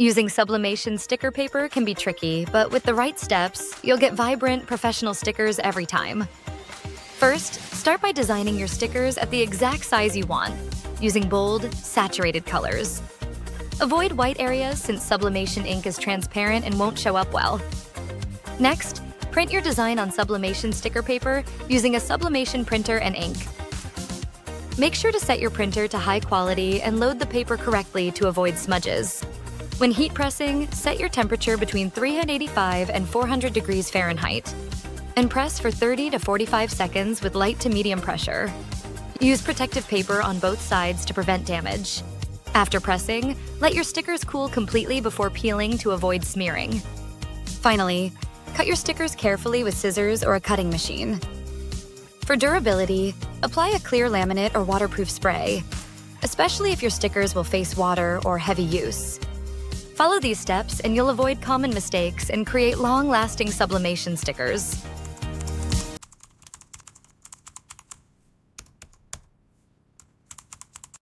Using sublimation sticker paper can be tricky, but with the right steps, you'll get vibrant, professional stickers every time. First, start by designing your stickers at the exact size you want, using bold, saturated colors. Avoid white areas since sublimation ink is transparent and won't show up well. Next, print your design on sublimation sticker paper using a sublimation printer and ink. Make sure to set your printer to high quality and load the paper correctly to avoid smudges. When heat pressing, set your temperature between 385 and 400 degrees Fahrenheit, and press for 30 to 45 seconds with light to medium pressure. Use protective paper on both sides to prevent damage. After pressing, let your stickers cool completely before peeling to avoid smearing. Finally, cut your stickers carefully with scissors or a cutting machine. For durability, apply a clear laminate or waterproof spray, especially if your stickers will face water or heavy use. Follow these steps and you'll avoid common mistakes and create long-lasting sublimation stickers.